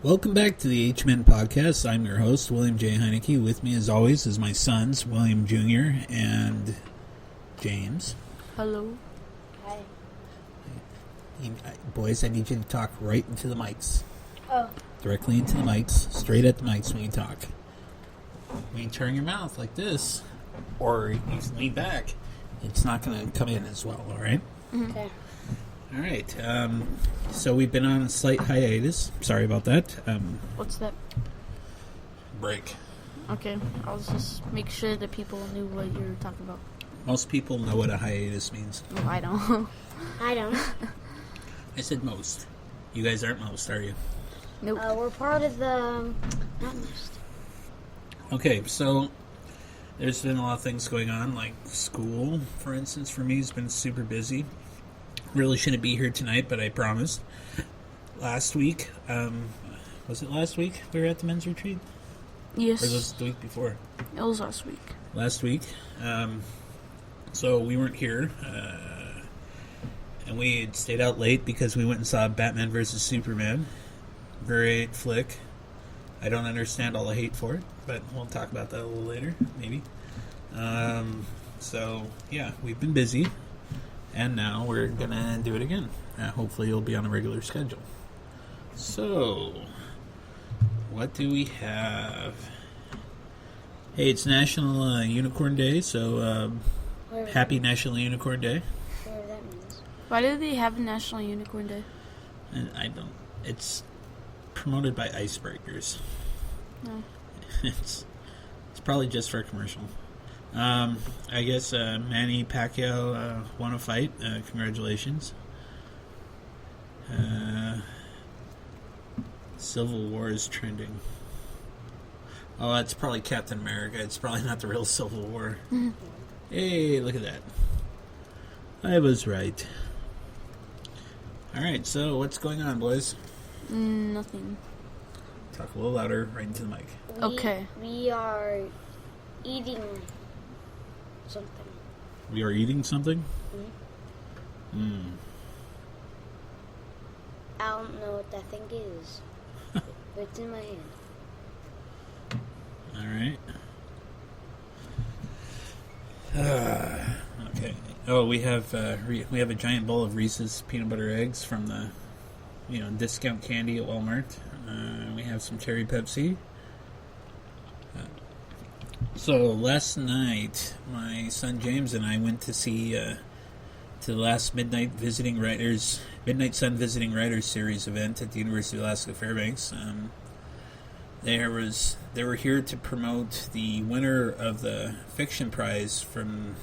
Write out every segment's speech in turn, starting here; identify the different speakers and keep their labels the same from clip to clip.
Speaker 1: Welcome back to the H-Men Podcast. I'm your host, William J. Heineke. With me, as always, is my sons, William Jr. and James.
Speaker 2: Hello.
Speaker 3: Hi.
Speaker 1: Boys, I need you to talk right into the mics.
Speaker 3: Oh.
Speaker 1: Directly into the mics, straight at the mics when you talk. When you turn your mouth like this, or you lean back, it's not going to come in as well, all right?
Speaker 3: Okay.
Speaker 1: All right. So we've been on a slight hiatus. Sorry about that.
Speaker 2: What's that?
Speaker 1: Break.
Speaker 2: Okay, I'll just make sure that people knew what you were talking about.
Speaker 1: Most people know what a hiatus means.
Speaker 2: No, I don't.
Speaker 3: I don't.
Speaker 1: I said most. You guys aren't most, are you?
Speaker 2: Nope.
Speaker 3: We're part of the... Not most.
Speaker 1: Okay, so there's been a lot of things going on, like school, for instance, for me, has been super busy. Really shouldn't be here tonight, but I promised. Last week, was it last week we were at the men's retreat?
Speaker 2: Yes.
Speaker 1: Or was it the week before?
Speaker 2: It was last week.
Speaker 1: Last week. So we weren't here, and we had stayed out late because we went and saw Batman vs. Superman. Great flick. I don't understand all the hate for it, but we'll talk about that a little later, maybe. So, yeah, we've been busy, and now we're going to do it again. Hopefully you'll be on a regular schedule. So, what do we have? Hey, it's National Unicorn Day, so happy National Unicorn Day.
Speaker 3: Whatever that means.
Speaker 2: Why do they have a National Unicorn Day?
Speaker 1: And I don't... It's promoted by Icebreakers.
Speaker 2: No.
Speaker 1: It's probably just for a commercial. I guess Manny Pacquiao won a fight. Congratulations. Civil War is trending. Oh, that's probably Captain America. It's probably not the real Civil War. Hey, look at that. I was right. Alright, so what's going on, boys?
Speaker 2: Nothing.
Speaker 1: Talk a little louder, right into the mic.
Speaker 2: Okay.
Speaker 3: We are eating something.
Speaker 1: We are eating something?
Speaker 3: I don't know what that thing is. But it's in my hand.
Speaker 1: Alright. Okay. Oh, we have a giant bowl of Reese's peanut butter eggs from the discount candy at Walmart. We have some cherry Pepsi. So last night, my son James and I went to see to the last Midnight Sun Visiting Writers series event at the University of Alaska Fairbanks. They were here to promote the winner of the fiction prize from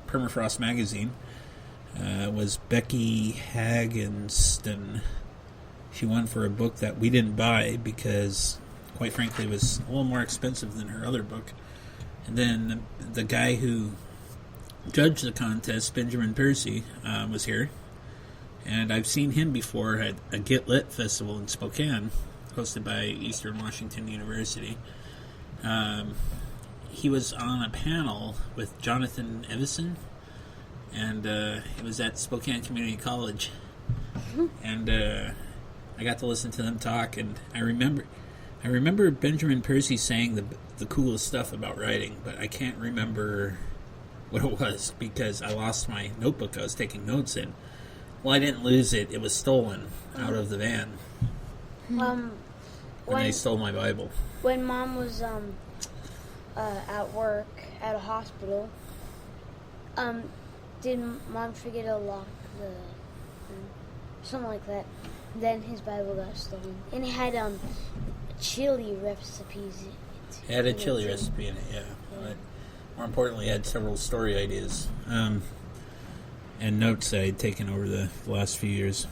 Speaker 1: Permafrost magazine. Was Becky Hagenston. She won for a book that we didn't buy because, quite frankly, it was a little more expensive than her other book. And then the guy who judged the contest, Benjamin Percy, was here. And I've seen him before at a Get Lit festival in Spokane, hosted by Eastern Washington University. He was on a panel with Jonathan Evison, and it was at Spokane Community College. And I got to listen to them talk, and I remember Benjamin Percy saying the coolest stuff about writing, but I can't remember what it was because I lost my notebook I was taking notes in. Well, I didn't lose it. It was stolen out of the van.
Speaker 3: When
Speaker 1: They stole my Bible.
Speaker 3: When Mom was at work at a hospital, did Mom forget to lock the something like that? Then his Bible got stolen, and it had chili recipes.
Speaker 1: It had a chili recipe in it, yeah. But more importantly, it had several story ideas and notes that I'd taken over the last few years.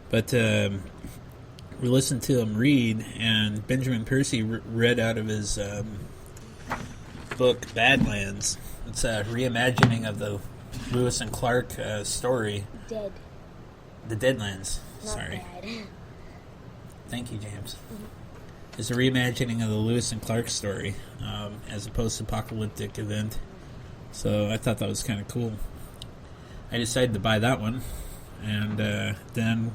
Speaker 1: But we listened to him read, and Benjamin Percy read out of his book Badlands. It's a reimagining of the Lewis and Clark story.
Speaker 3: Dead.
Speaker 1: The Deadlands.
Speaker 3: Not
Speaker 1: Sorry.
Speaker 3: bad.
Speaker 1: Thank you, James. It's a reimagining of the Lewis and Clark story as a post-apocalyptic event. So I thought that was kind of cool. I decided to buy that one, and then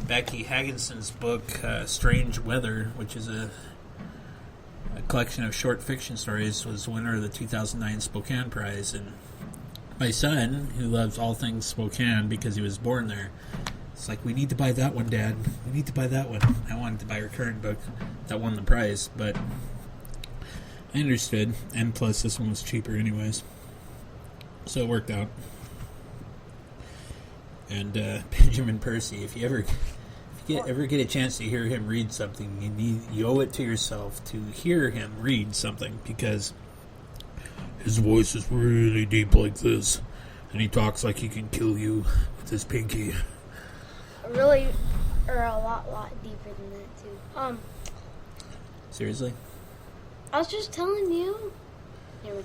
Speaker 1: Becky Hagginson's book, Strange Weather, which is a collection of short fiction stories, was winner of the 2009 Spokane Prize. And my son, who loves all things Spokane because he was born there, it's like, we need to buy that one, Dad. We need to buy that one. I wanted to buy her current book that won the prize, but I understood. And plus, this one was cheaper anyways. So it worked out. And Benjamin Percy, if you ever get a chance to hear him read something, you owe it to yourself to hear him read something, because his voice is really deep like this, and he talks like he can kill you with his pinky.
Speaker 3: Really, or a lot deeper than that too.
Speaker 1: Seriously?
Speaker 3: I was just telling you. Anyway,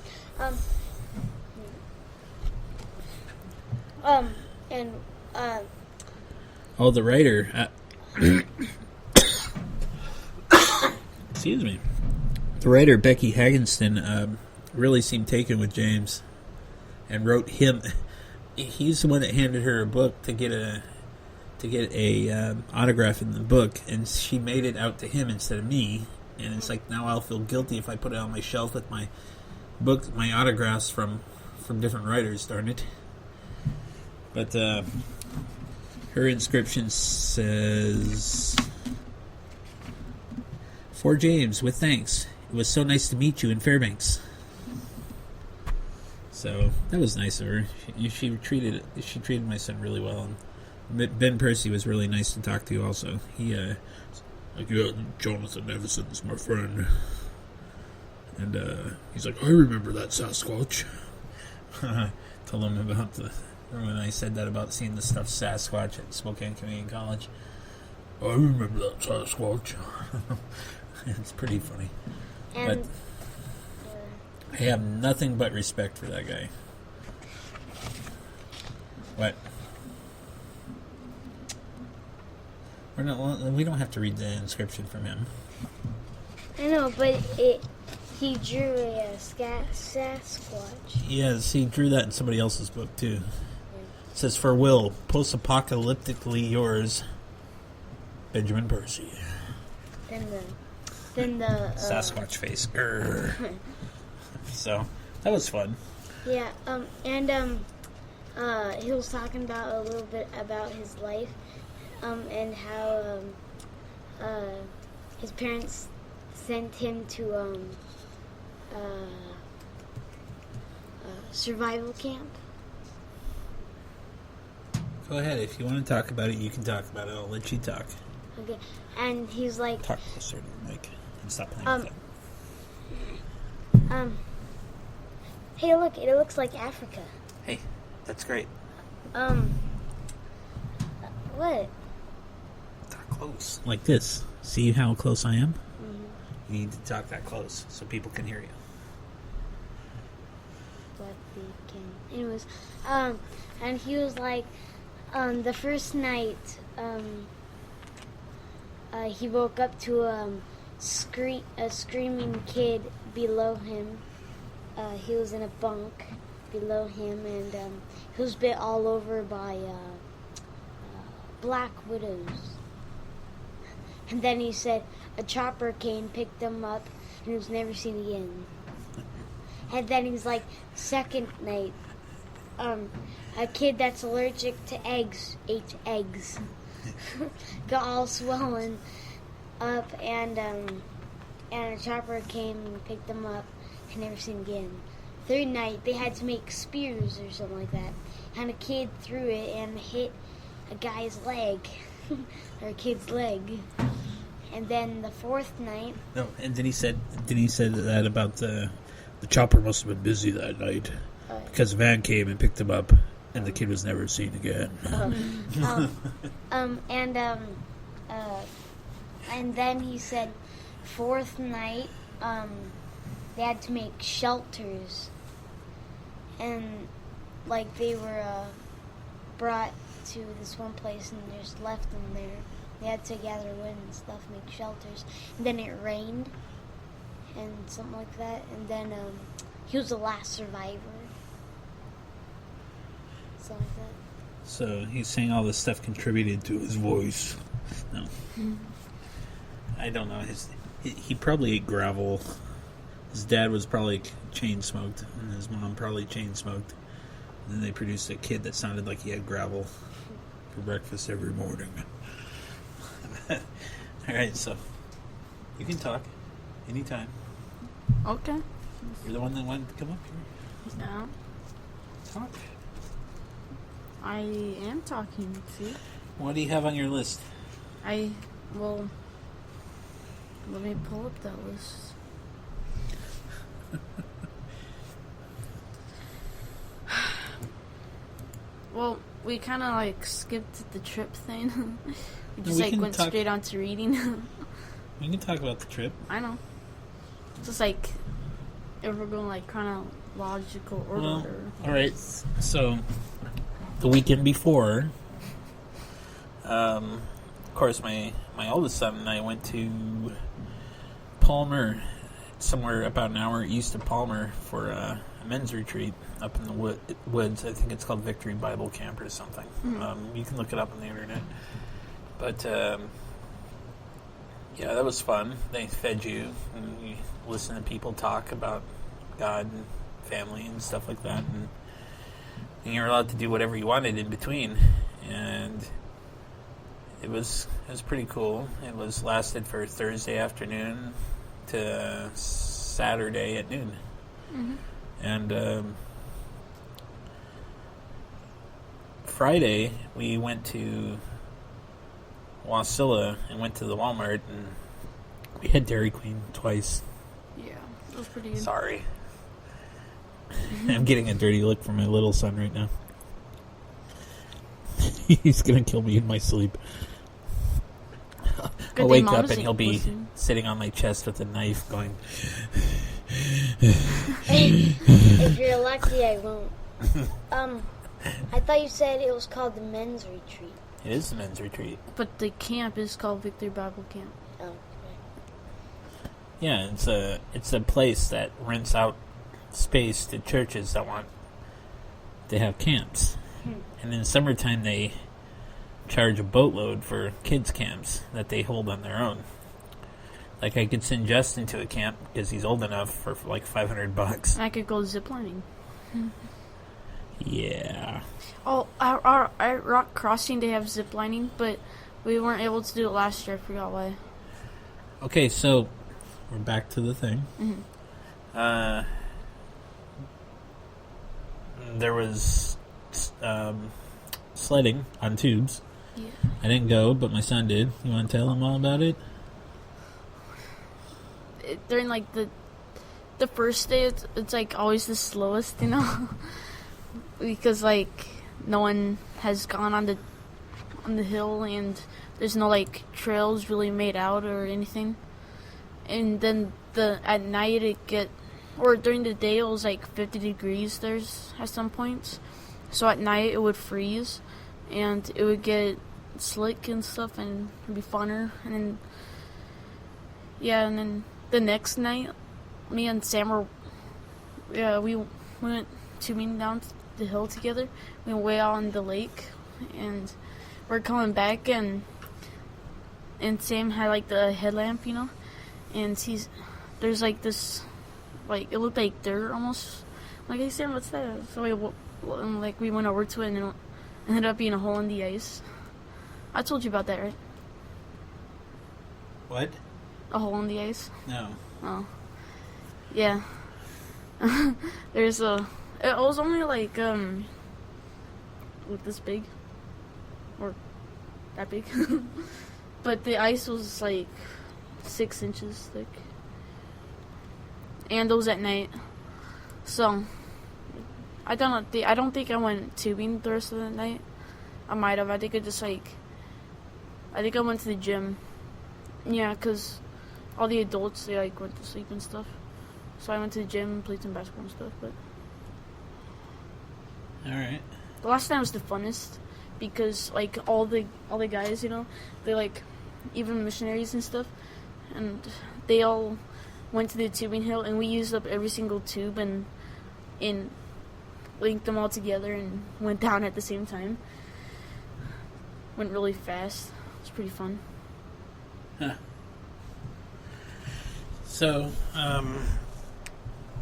Speaker 3: and
Speaker 1: Oh, the writer. Excuse me. The writer, Becky Hagginston, really seemed taken with James and wrote him. He's the one that handed her a book to get a autograph in the book, and she made it out to him instead of me. And it's like, now I'll feel guilty if I put it on my shelf with my book, my autographs from different writers. Darn it! But her inscription says, "For James, with thanks. It was so nice to meet you in Fairbanks." So that was nice of her. She treated my son really well. And Ben Percy was really nice to talk to also. He like, yeah, Jonathan Evanson's my friend, and he's like, I remember that Sasquatch. Told him about when I said that about seeing the stuffed Sasquatch at Spokane Community College. I remember that Sasquatch. It's pretty funny.
Speaker 3: and
Speaker 1: But I have nothing but respect for that guy. What? We don't have to read the inscription from him.
Speaker 3: I know, but he drew a Sasquatch.
Speaker 1: Yes, he drew that in somebody else's book too. It says, "For Will, post-apocalyptically yours, Benjamin Percy."
Speaker 3: Then the
Speaker 1: Sasquatch face. So that was fun.
Speaker 3: Yeah, he was talking about a little bit about his life, and how his parents sent him to survival camp.
Speaker 1: Go ahead. If you want to talk about it, you can talk about it. I'll let you talk.
Speaker 3: Okay, and he's like,
Speaker 1: Talk closer to the mic and stop playing with it.
Speaker 3: hey, look, it looks like Africa.
Speaker 1: Hey, that's great.
Speaker 3: What?
Speaker 1: Talk close. Like this. See how close I am?
Speaker 3: Mm-hmm.
Speaker 1: You need to talk that close so people can hear you.
Speaker 3: But they can. Anyways, and he was like, the first night, he woke up to a screaming kid below him. He was in a bunk below him, and he was bit all over by black widows. And then he said a chopper came, picked him up, and he was never seen again. And then he's like, second night, a kid that's allergic to eggs ate eggs. Got all swollen up, and a chopper came and picked them up and never seen again. Third night, they had to make spears or something like that, and a kid threw it and hit a guy's leg, or a kid's leg. And then the fourth night,
Speaker 1: No, and then he said that about the chopper must have been busy that night because a van came and picked him up, and the kid was never seen again.
Speaker 3: and then he said, fourth night, they had to make shelters, and like they were brought to this one place and just left them there. They had to gather wood and stuff, make shelters, and then it rained and something like that, and then he was the last survivor. Something like that.
Speaker 1: So he's saying all this stuff contributed to his voice. No. I don't know. He probably ate gravel. His dad was probably chain smoked, and his mom probably chain smoked. And then they produced a kid that sounded like he had gravel for breakfast every morning. All right, so you can talk anytime.
Speaker 2: Okay.
Speaker 1: You're the one that wanted to come up here.
Speaker 2: Yeah.
Speaker 1: Talk.
Speaker 2: I am talking. See.
Speaker 1: What do you have on your list?
Speaker 2: Well, let me pull up that list. Well, we kind of like skipped the trip thing. We just
Speaker 1: we can
Speaker 2: went
Speaker 1: talk-
Speaker 2: straight on to reading.
Speaker 1: We can talk about the trip.
Speaker 2: I know. Just like if we're going like chronological order.
Speaker 1: Well, all right. So the weekend before, of course, my oldest son and I went to Palmer, somewhere about an hour east of Palmer, for a men's retreat up in the woods. I think it's called Victory Bible Camp or something. You can look it up on the internet. But yeah, that was fun. They fed you, and you listen to people talk about God and family and stuff like that, and you're allowed to do whatever you wanted in between. And it was pretty cool. It was lasted for Thursday afternoon to Saturday at noon. And Friday we went to Wasilla and went to the Walmart, and we had Dairy Queen twice.
Speaker 2: Yeah, it was pretty good.
Speaker 1: Sorry. I'm getting a dirty look from my little son right now. He's going to kill me in my sleep.
Speaker 2: Good
Speaker 1: I'll
Speaker 2: thing
Speaker 1: wake up
Speaker 2: Mama's
Speaker 1: and he'll be
Speaker 2: listening.
Speaker 1: sitting on my chest with a knife going...
Speaker 3: If you're lucky, I won't. I thought you said it was called the men's retreat.
Speaker 1: It is the men's retreat.
Speaker 2: But the camp is called Victory Bible Camp.
Speaker 3: Oh, okay.
Speaker 1: Yeah, it's a place that rents out space to churches that want to have camps. And in summertime they charge a boatload for kids camps that they hold on their own. Like, I could send Justin to a camp because he's old enough for like $500.
Speaker 2: I could go ziplining.
Speaker 1: Yeah.
Speaker 2: Oh, our Rock Crossing, they have ziplining, but we weren't able to do it last year. I forgot why.
Speaker 1: Okay, so we're back to the thing. There was sledding on tubes.
Speaker 2: Yeah.
Speaker 1: I didn't go, but my son did. You want to tell him all about it?
Speaker 2: During like the first day, it's like always the slowest, you know, because like no one has gone on the hill, and there's no like trails really made out or anything. And then at night during the day it was like 50 degrees there's at some points, so at night it would freeze and it would get slick and stuff, and it'd be funner. And then the next night, me and Sam we went tubing down the hill together. We went way out on the lake, and we're coming back, and Sam had like the headlamp, you know, and there's like this, like it looked like dirt almost. Like, hey Sam, what's that? So we went over to it, and it ended up being a hole in the ice. I told you about that, right?
Speaker 1: What?
Speaker 2: A hole in the ice.
Speaker 1: No.
Speaker 2: Oh, yeah. It was only like this big, or that big, but the ice was like 6 inches thick, and it was at night. So I don't think I went tubing the rest of the night. I might have. I think I went to the gym. Yeah, 'cause all the adults, they like went to sleep and stuff. So I went to the gym and played some basketball and stuff. But
Speaker 1: All right.
Speaker 2: the last time was the funnest, because like all the guys, you know, they like, even missionaries and stuff, and they all went to the tubing hill, and we used up every single tube and linked them all together and went down at the same time. Went really fast. It's pretty fun.
Speaker 1: Huh. So,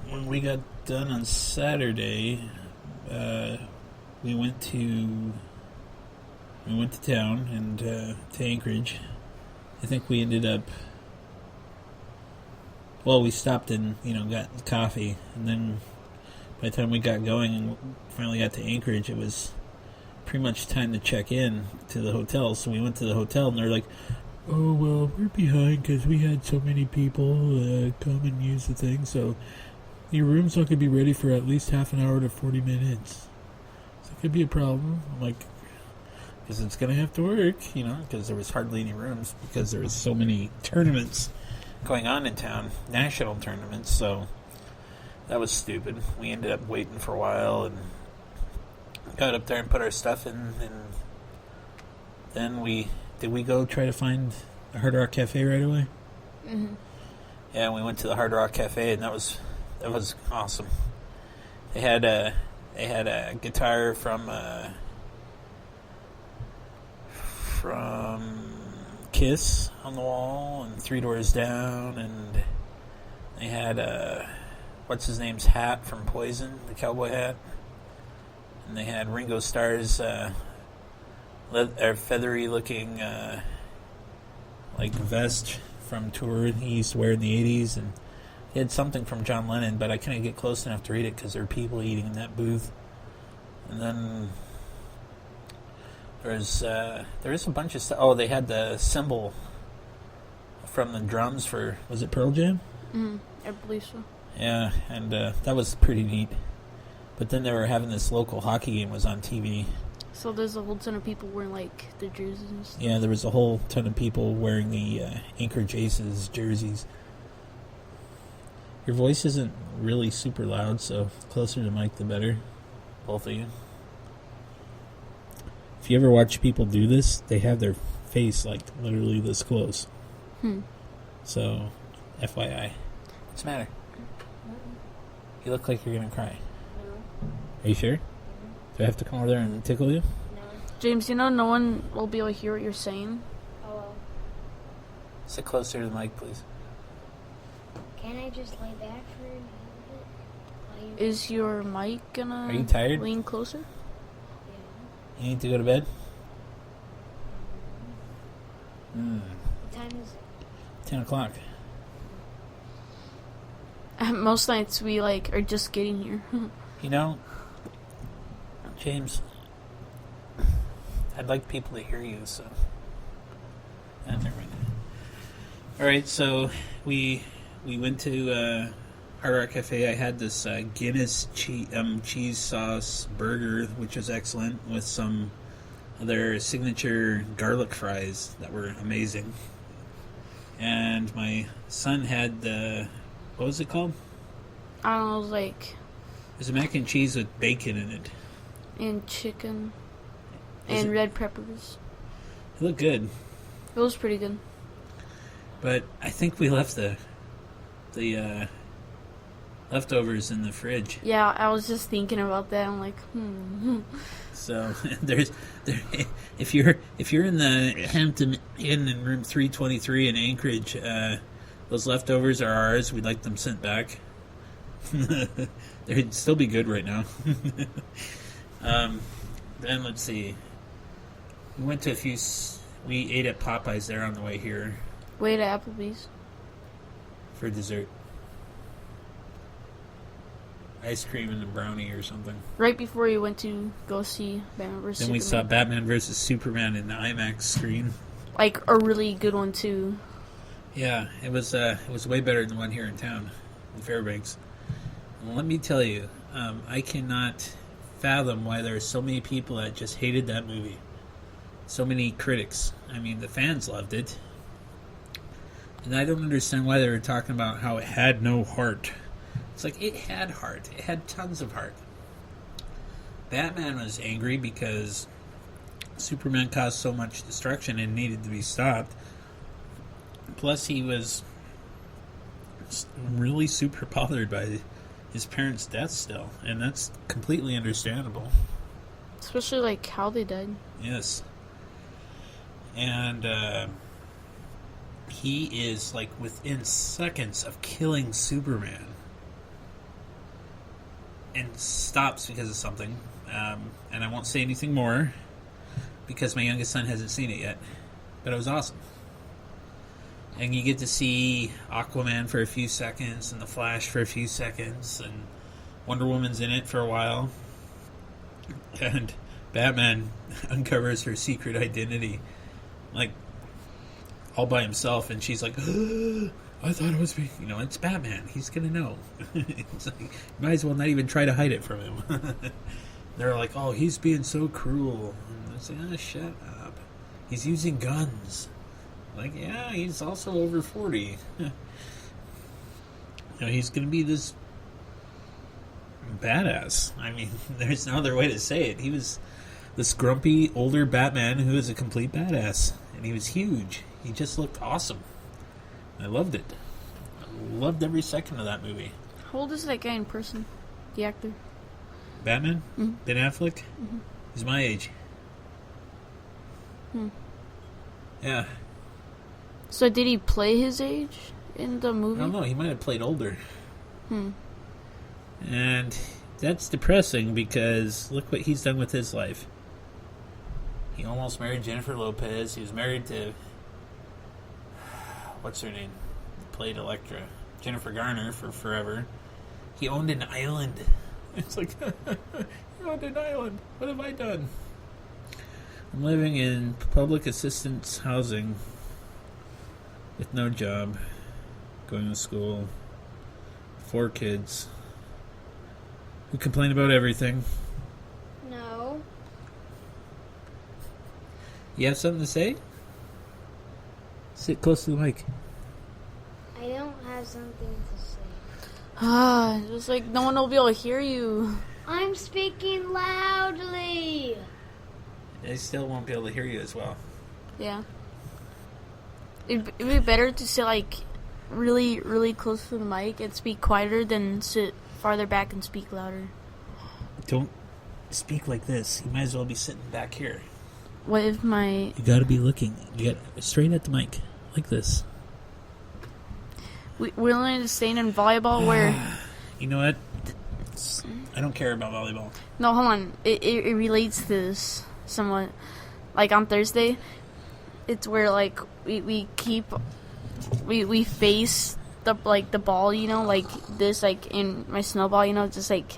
Speaker 1: when we got done on Saturday, we went to town and to Anchorage. I think we ended up. Well, we stopped and got coffee, and then by the time we got going and finally got to Anchorage, it was pretty much time to check in to the hotel. So we went to the hotel, and they're like, "Oh well, we're behind because we had so many people come and use the thing. So your room's not going to be ready for at least half an hour to 40 minutes. So it could be a problem." I'm like, because it's going to have to work, because there was hardly any rooms because there was so many tournaments going on in town, national tournaments. So that was stupid. We ended up waiting for a while and got up there and put our stuff in, and then we go try to find a Hard Rock Cafe right away.
Speaker 2: Mm-hmm.
Speaker 1: Yeah, we went to the Hard Rock Cafe, and that was awesome. They had a guitar from Kiss on the wall, and Three Doors Down, and they had what's his name's hat from Poison, the cowboy hat, and they had Ringo Starr's feathery looking like vest from tour he used to wear in the 80s, and he had something from John Lennon, but I couldn't get close enough to read it because there were people eating in that booth. And then there is a bunch of stuff. Oh, they had the cymbal from the drums for, was it Pearl Jam?
Speaker 2: Mm-hmm. I believe so.
Speaker 1: Yeah, and that was pretty neat. But then they were having this local hockey game was on TV.
Speaker 2: So there's a whole ton of people wearing like the jerseys and stuff.
Speaker 1: Yeah, there was a whole ton of people wearing the Anchorage Aces jerseys. Your voice isn't really super loud, so closer to the mic the better. Both of you. If you ever watch people do this, they have their face like literally this close. So, FYI. What's the matter? You look like you're going to cry.
Speaker 3: No.
Speaker 1: Are you sure? Do I have to come over there and tickle you?
Speaker 3: No.
Speaker 2: James, no one will be able to hear what you're saying.
Speaker 3: Oh well.
Speaker 1: Sit closer to the mic, please.
Speaker 3: Can I just lay back for a little bit? While you...
Speaker 2: Is your mic gonna
Speaker 1: Are you tired?
Speaker 2: lean closer?
Speaker 3: Yeah.
Speaker 1: You need to go to bed?
Speaker 3: What time is it?
Speaker 1: 10 o'clock.
Speaker 2: Most nights we are just getting here.
Speaker 1: James, I'd like people to hear you, so... never mind. Alright, so we went to Hard Rock Cafe. I had this Guinness cheese sauce burger, which was excellent, with some of their signature garlic fries that were amazing. And my son had the... what was it called?
Speaker 2: I don't know, it
Speaker 1: was a mac and cheese with bacon in it.
Speaker 2: and chicken
Speaker 1: Is
Speaker 2: and
Speaker 1: it-
Speaker 2: red peppers.
Speaker 1: It looked good.
Speaker 2: It was pretty good.
Speaker 1: But I think we left the leftovers in the fridge.
Speaker 2: Yeah, I was just thinking about that. I'm like,
Speaker 1: So if you're in the Hampton Inn in room 323 in Anchorage, those leftovers are ours. We'd like them sent back. They'd still be good right now. Then let's see. We went to we ate at Popeyes there on the way here
Speaker 2: Wait at Applebee's.
Speaker 1: for dessert. Ice cream and a brownie or something.
Speaker 2: Right before you went to go see Batman vs.
Speaker 1: Then
Speaker 2: Superman.
Speaker 1: we saw Batman vs. Superman in the IMAX screen.
Speaker 2: Like a really good one too.
Speaker 1: Yeah, it was way better than the one here in town, in Fairbanks. And let me tell you, I cannot fathom why there are so many people that just hated that movie. So many critics. I mean, the fans loved it. And I don't understand why they were talking about how it had no heart. It's like, it had heart. It had tons of heart. Batman was angry because Superman caused so much destruction and needed to be stopped. Plus, he was really super bothered by his parents' death still. And that's completely understandable.
Speaker 2: Especially how they died.
Speaker 1: Yes. And he is like within seconds of killing Superman, and stops because of something. And I won't say anything more because my youngest son hasn't seen it yet. But it was awesome. And you get to see Aquaman for a few seconds, and the Flash for a few seconds, and Wonder Woman's in it for a while. And Batman uncovers her secret identity, like, all by himself, and she's like, I thought it was me. You know, it's Batman. He's gonna know. It's like, you might as well not even try to hide it from him. They're like, oh, he's being so cruel. And it's like, oh, shut up. He's using guns. Like, yeah, he's also over 40. You know, he's gonna be this badass. I mean, there's no other way to say it. He was this grumpy, older Batman who was a complete badass. And he was huge. He just looked awesome. I loved it. I loved every second of that movie.
Speaker 2: How old is that guy in person? The actor?
Speaker 1: Batman?
Speaker 2: Mm-hmm.
Speaker 1: Ben Affleck?
Speaker 2: Mm-hmm.
Speaker 1: He's my age. Yeah.
Speaker 2: So did he play his age in the movie?
Speaker 1: I don't know. He might have played older.
Speaker 2: Hmm.
Speaker 1: And that's depressing because look what he's done with his life. He almost married Jennifer Lopez. He was married to... What's her name? Played Elektra. Jennifer Garner for forever. He owned an island. It's like, he owned an island. What have I done? I'm living in public assistance housing with no job, going to school, 4 kids who complain about everything.
Speaker 3: No.
Speaker 1: You have something to say? Sit close to the mic.
Speaker 3: I don't have something to say.
Speaker 2: It's like no one will be able to hear you.
Speaker 3: I'm speaking loudly.
Speaker 1: They still won't be able to hear you as well.
Speaker 2: Yeah. It'd be better to sit like really, really close to the mic and speak quieter than sit farther back and speak louder.
Speaker 1: Don't speak like this. You might as well be sitting back here.
Speaker 2: What if my...
Speaker 1: You gotta be looking. You got straight at the mic. Like this.
Speaker 2: We're only staying in volleyball where...
Speaker 1: You know what? I don't care about volleyball.
Speaker 2: No, hold on. It relates to this somewhat. Like on Thursday, it's where like we face the like the ball, you know, like this, like in my snowball, you know, just like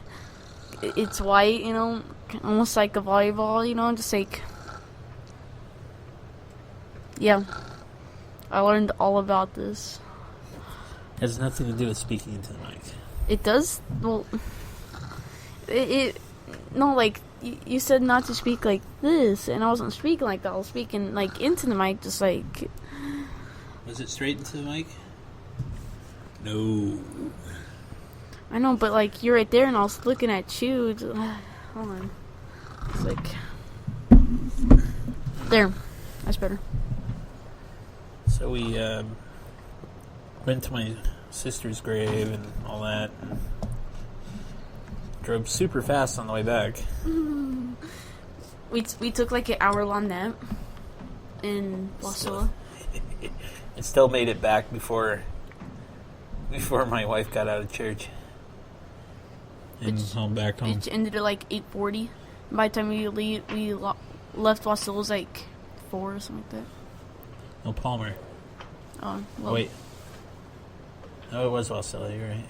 Speaker 2: it's white, you know, almost like a volleyball, you know, just like yeah. I learned all about this.
Speaker 1: Has nothing to do with speaking into the mic.
Speaker 2: It does. Well, it no, like you said not to speak like this, and I wasn't speaking like that. I was speaking like into the mic, just like.
Speaker 1: Was it straight into the mic? No.
Speaker 2: I know, but like you're right there, and I was looking at you. Just, hold on. It's like there. That's better.
Speaker 1: So we went to my sister's grave and all that. And drove super fast on the way back.
Speaker 2: We took like an hour-long nap in Wasilla.
Speaker 1: It still made it back before my wife got out of church. And home back home.
Speaker 2: It ended at like 8:40. By the time we left Wasilla, it was like 4 or something like that.
Speaker 1: No, Palmer.
Speaker 2: Oh, well.
Speaker 1: Wait. Oh, it was Wasilla, you're right.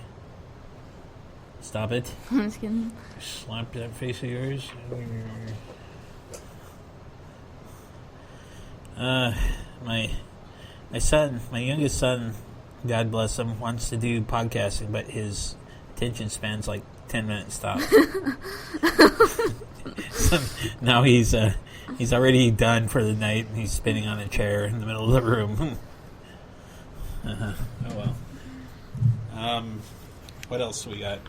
Speaker 1: Stop it.
Speaker 2: I'm just kidding.
Speaker 1: Slap that face of yours. My son, my youngest son, God bless him, wants to do podcasting, but his attention span's like 10 minutes top. So now he's already done for the night, and he's spinning on a chair in the middle of the room. Oh well. What else we got?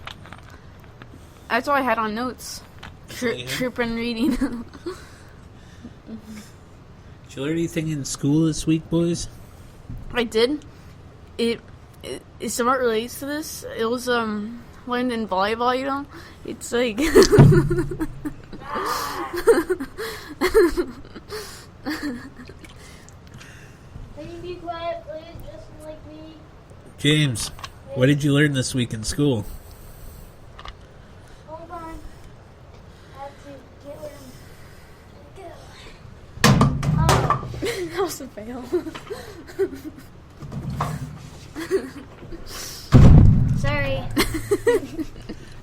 Speaker 2: That's all I had on notes. Trip and reading.
Speaker 1: Did you learn anything in school this week, boys?
Speaker 2: I did. It somewhat relates to this. It was learned in volleyball, you know? It's like
Speaker 3: Can you be quiet, please? Just like me.
Speaker 1: James, what did you learn this week in school?
Speaker 3: Hold on. I have to get rid of. Oh.
Speaker 2: That was a fail.
Speaker 3: Sorry.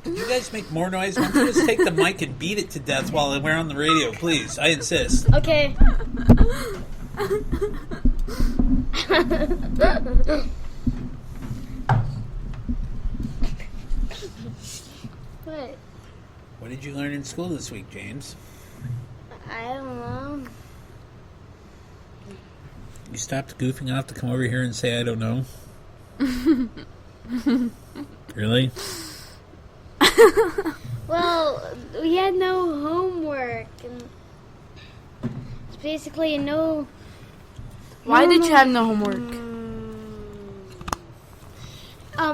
Speaker 1: Can you guys make more noise? Why don't you just take the mic and beat it to death while we're on the radio, please? I insist.
Speaker 3: Okay. What?
Speaker 1: What did you learn in school this week, James?
Speaker 3: I don't know.
Speaker 1: You stopped goofing off to come over here and say, I don't know? Really?
Speaker 3: Well, we had no homework, and it's basically no.
Speaker 2: Why did you have no homework?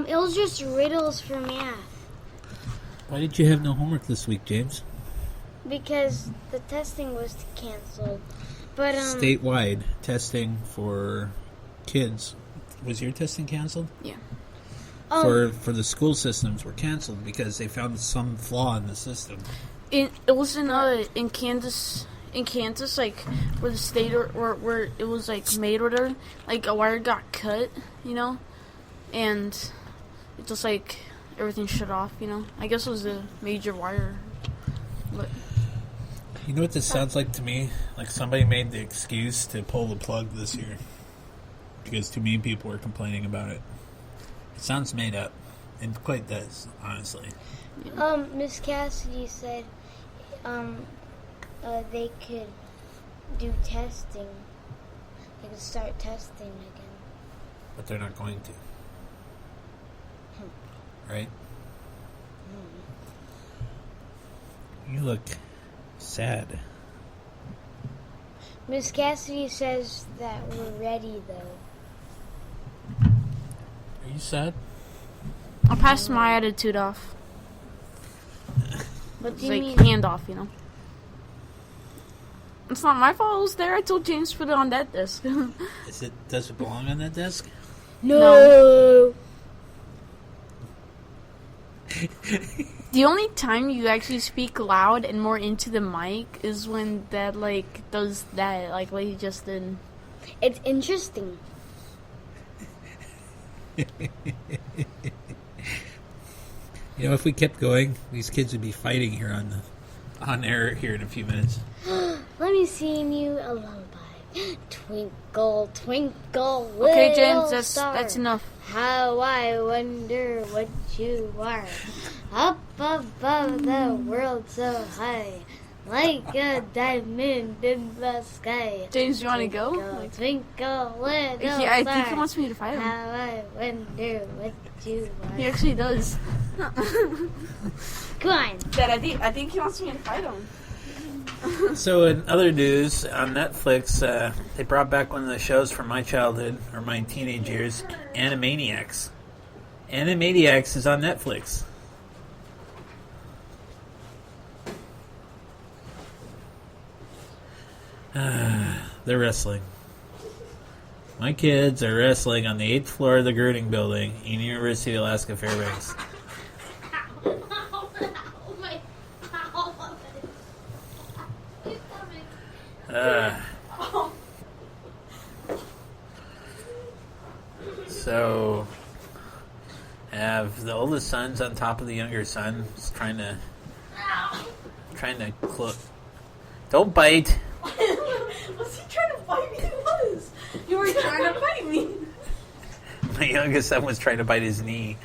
Speaker 3: It was just riddles for math
Speaker 1: Why did you have no homework this week, James?
Speaker 3: because the testing was canceled. But
Speaker 1: Statewide testing for kids. Was your testing canceled?
Speaker 2: Yeah.
Speaker 1: For the school systems were canceled because they found some flaw in the system.
Speaker 2: It was in Kansas. In Kansas, like where the state or where it was like made order, like a wire got cut, and it just like everything shut off, I guess it was a major wire. But
Speaker 1: You know what this sounds like to me? Like somebody made the excuse to pull the plug this year because too many people were complaining about it. It sounds made up. It quite does, honestly.
Speaker 3: Miss Cassidy said they could do testing. They could start testing again.
Speaker 1: But they're not going to. Right? You look sad.
Speaker 3: Miss Cassidy says that we're ready, though.
Speaker 1: Are you sad?
Speaker 2: I'll pass my attitude off.
Speaker 3: What
Speaker 2: It's
Speaker 3: do you
Speaker 2: like
Speaker 3: mean?
Speaker 2: hand off, It's not my fault. I was there. I told James to put it on that desk.
Speaker 1: Does it belong on that desk?
Speaker 3: No.
Speaker 2: The only time you actually speak loud and more into the mic is when Dad does that, like what he just did.
Speaker 3: It's interesting.
Speaker 1: If we kept going, these kids would be fighting here on air here in a few minutes.
Speaker 3: Let me sing you a lullaby. Twinkle, twinkle,
Speaker 2: Okay,
Speaker 3: little
Speaker 2: James,
Speaker 3: star.
Speaker 2: that's enough.
Speaker 3: How I wonder what you are. Up above the world so high, like a diamond in the sky.
Speaker 2: James, you want to go?
Speaker 3: Twinkle, twinkle, little
Speaker 2: Yeah, I
Speaker 3: star.
Speaker 2: think he wants me to fight him.
Speaker 3: How I wonder what you are.
Speaker 2: He actually does.
Speaker 3: Come on.
Speaker 2: Dad, I think he wants me to fight him.
Speaker 1: So in other news, on Netflix, they brought back one of the shows from my childhood, or my teenage years, Animaniacs. Animaniacs is on Netflix. They're wrestling. My kids are wrestling on the 8th floor of the Girding Building in University of Alaska Fairbanks. So, I have the oldest son's on top of the younger son, just trying to Don't bite.
Speaker 2: Was he trying to fight me? He was. You were trying to fight me.
Speaker 1: My youngest son was trying to bite his knee.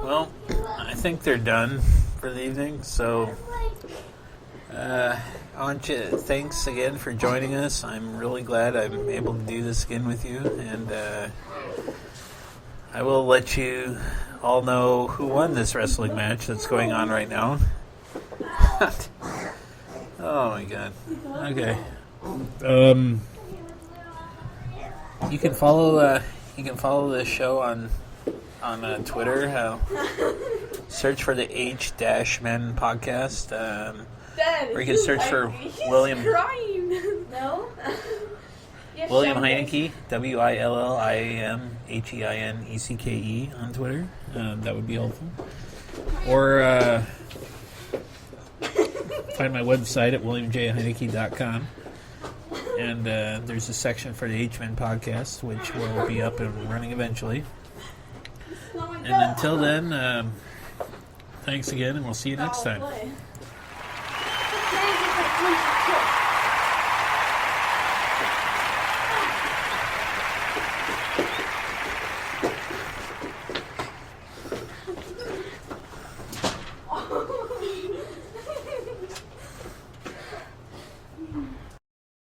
Speaker 1: Well, I think they're done for the evening, so Thanks again for joining us. I'm really glad I'm able to do this again with you, and I will let you all know who won this wrestling match that's going on right now. Oh my god. Okay. You can follow the show on Twitter. Search for the H-Men podcast. Or you can search for William
Speaker 2: No.
Speaker 1: William Heineke, WILLIAMHEINECKE on Twitter. That would be helpful. Or find my website at williamjheineke.com. And there's a section for the H-Men podcast, which will be up and running eventually. And until then, thanks again, and we'll see you next time.